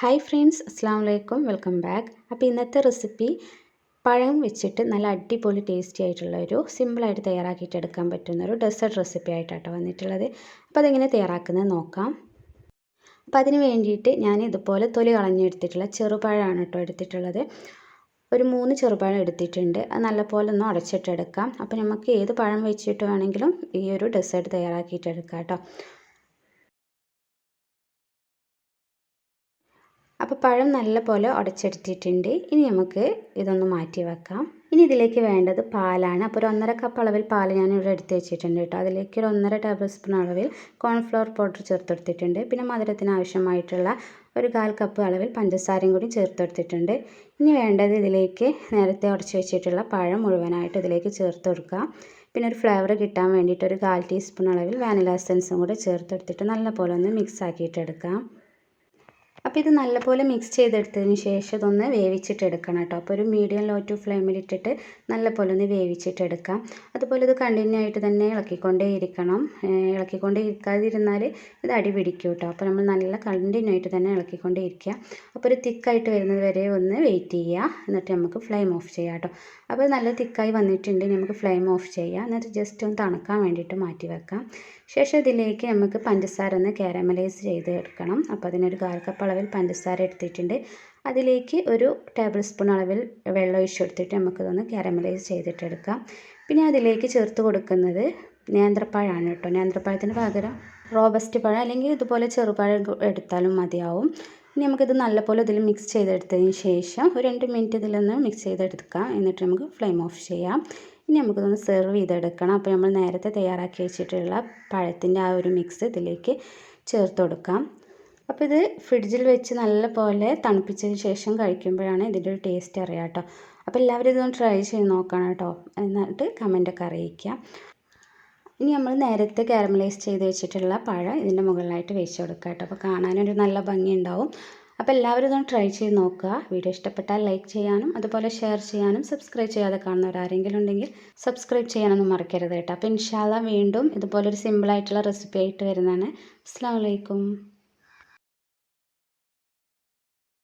Hi friends, അസ്സാം വലൈക്കും, welcome back. അപ്പോൾ ഇന്നത്തെ റെസിപ്പി പഴം വെച്ചിട്ട് നല്ല അടിപൊളി ടേസ്റ്റി ആയിട്ടുള്ള ഒരു സിമ്പിളായിട്ട് തയ്യാറാക്കിയിട്ട് എടുക്കാൻ പറ്റുന്ന ഒരു ഡെസേർട്ട് റെസിപ്പി ആയിട്ടാണ് വന്നിട്ടുള്ളത്. അപ്പോൾ അതെങ്ങനെ തയ്യാറാക്കുന്നത് നോക്കാം. അപ്പോൾ അതിന് വേണ്ടിയിട്ട് ഞാൻ ഇതുപോലെ തൊലി കളഞ്ഞെടുത്തിട്ടുള്ള ചെറുപഴമാണ് കേട്ടോ എടുത്തിട്ടുള്ളത്. ഒരു 3 ചെറുപഴം എടുത്തിട്ടുണ്ട്. അത് നല്ലപോലെ ഒന്ന് ഉടച്ചിട്ടെടുക്കാം. അപ്പോൾ നമുക്ക് ഏത് പഴം വെച്ചിട്ട് വേണമെങ്കിലും ഈ ഒരു ഡെസേർട്ട് തയ്യാറാക്കിയിട്ട് എടുക്കാം കേട്ടോ. അപ്പോൾ പഴം നല്ലപോലെ ഉടച്ചെടുത്തിട്ടുണ്ട്. ഇനി നമുക്ക് ഇതൊന്ന് മാറ്റി വെക്കാം. ഇനി ഇതിലേക്ക് വേണ്ടത് പാലാണ്. അപ്പോൾ ഒരു 1.5 കപ്പ് അളവിൽ പാൽ ഞാനിവിടെ എടുത്ത് വെച്ചിട്ടുണ്ട് കേട്ടോ. അതിലേക്ക് ഒരു 1.5 ടേബിൾ സ്പൂൺ അളവിൽ കോൺഫ്ലവർ പൗഡർ ചേർത്തെടുത്തിട്ടുണ്ട്. പിന്നെ മധുരത്തിന് ആവശ്യമായിട്ടുള്ള ഒരു 1/4 കപ്പ് അളവിൽ പഞ്ചസാരയും കൂടി ചേർത്തെടുത്തിട്ടുണ്ട്. ഇനി വേണ്ടത് ഇതിലേക്ക് നേരത്തെ ഉടച്ച് വെച്ചിട്ടുള്ള പഴം മുഴുവനായിട്ട് ഇതിലേക്ക് ചേർത്ത് കൊടുക്കാം. പിന്നെ ഒരു ഫ്ലേവർ കിട്ടാൻ വേണ്ടിയിട്ട് ഒരു 1/4 ടീസ്പൂൺ അളവിൽ വാനില എസൻസും കൂടി ചേർത്തെടുത്തിട്ട് നല്ലപോലെ ഒന്ന് മിക്സ് ആക്കിയിട്ടെടുക്കാം. അപ്പോൾ ഇത് നല്ലപോലെ മിക്സ് ചെയ്തെടുത്തതിന് ശേഷം ഇതൊന്ന് വേവിച്ചിട്ടെടുക്കണം കേട്ടോ. അപ്പോൾ ഒരു മീഡിയം ലോ ടു ഫ്ലെയിമിലിട്ടിട്ട് നല്ലപോലെ ഒന്ന് വേവിച്ചിട്ടെടുക്കാം. അതുപോലെ ഇത് കണ്ടിന്യൂ ആയിട്ട് തന്നെ ഇളക്കിക്കൊണ്ടേ ഇരിക്കണം. ഇളക്കിക്കൊണ്ടേ ഇരിക്കാതിരുന്നാൽ ഇത് അടി പിടിക്കും കേട്ടോ. അപ്പോൾ നമ്മൾ നല്ല കണ്ടിന്യൂ ആയിട്ട് തന്നെ ഇളക്കിക്കൊണ്ടേ ഇരിക്കുക. അപ്പോൾ ഒരു തിക്കായിട്ട് വരുന്നത് വരെ ഒന്ന് വെയിറ്റ് ചെയ്യുക. എന്നിട്ട് നമുക്ക് ഫ്ലെയിം ഓഫ് ചെയ്യാം കേട്ടോ. അപ്പോൾ നല്ല തിക്കായി വന്നിട്ടുണ്ട്. നമുക്ക് ഫ്ലെയിം ഓഫ് ചെയ്യാം. എന്നിട്ട് ജസ്റ്റ് ഒന്ന് തണുക്കാൻ വേണ്ടിയിട്ട് മാറ്റി വെക്കാം. ശേഷം ഇതിലേക്ക് നമുക്ക് പഞ്ചസാര ഒന്ന് കാരമലൈസ് ചെയ്ത് എടുക്കണം. അപ്പോൾ അതിനൊരു 1/4 കപ്പ് അളവിൽ പഞ്ചസാര എടുത്തിട്ടുണ്ട്. അതിലേക്ക് ഒരു ടേബിൾ സ്പൂൺ അളവിൽ വെള്ളം ഒഴിച്ച് കൊടുത്തിട്ട് നമുക്കിതൊന്ന് കാരമലൈസ് ചെയ്തിട്ടെടുക്കാം. പിന്നെ അതിലേക്ക് ചേർത്ത് കൊടുക്കുന്നത് നേന്ത്രപ്പഴമാണ് കേട്ടോ. നേന്ത്രപ്പഴത്തിന് പകരം റോബസ്റ്റ് പഴം അല്ലെങ്കിൽ ഇതുപോലെ ചെറുപഴം എടുത്താലും മതിയാവും. ഇനി നമുക്കിത് നല്ലപോലെ ഇതിൽ മിക്സ് ചെയ്തെടുത്തതിന് ശേഷം ഒരു 2 മിനിറ്റ് ഇതിലൊന്ന് മിക്സ് ചെയ്തെടുക്കാം. എന്നിട്ട് നമുക്ക് ഫ്ലെയിം ഓഫ് ചെയ്യാം. ഇനി നമുക്കിതൊന്ന് സെർവ് ചെയ്തെടുക്കണം. അപ്പോൾ നമ്മൾ നേരത്തെ തയ്യാറാക്കി വെച്ചിട്ടുള്ള പഴത്തിൻ്റെ ആ ഒരു മിക്സ് ഇതിലേക്ക് ചേർത്ത് കൊടുക്കാം. അപ്പോൾ ഇത് ഫ്രിഡ്ജിൽ വെച്ച് നല്ലപോലെ തണുപ്പിച്ചതിന് ശേഷം കഴിക്കുമ്പോഴാണ് ഇതിൻ്റെ ഒരു ടേസ്റ്റ് അറിയാം കേട്ടോ. അപ്പോൾ എല്ലാവരും ഇതൊന്ന് ട്രൈ ചെയ്ത് നോക്കണം കേട്ടോ. എന്നിട്ട് കമൻറ്റൊക്കെ അറിയിക്കുക. ഇനി നമ്മൾ നേരത്തെ കാരമലൈസ് ചെയ്ത് വെച്ചിട്ടുള്ള പഴം ഇതിൻ്റെ മുകളിലായിട്ട് വെച്ച് കൊടുക്കുക കേട്ടോ. അപ്പോൾ കാണാനൊരു നല്ല ഭംഗി ഉണ്ടാവും. അപ്പോൾ എല്ലാവരും ഇതൊന്ന് ട്രൈ ചെയ്ത് നോക്കുക. വീഡിയോ ഇഷ്ടപ്പെട്ടാൽ ലൈക്ക് ചെയ്യാനും അതുപോലെ ഷെയർ ചെയ്യാനും സബ്സ്ക്രൈബ് ചെയ്യാതെ കാണുന്നവരാരെങ്കിലും ഉണ്ടെങ്കിൽ സബ്സ്ക്രൈബ് ചെയ്യാനൊന്നും മറക്കരുത് കേട്ടോ. അപ്പോൾ ഇൻഷാ അല്ലാഹ് വീണ്ടും ഇതുപോലൊരു സിമ്പിളായിട്ടുള്ള റെസിപ്പി ആയിട്ട് വരുന്നതാണ്. അസ്സലാമു അലൈക്കും.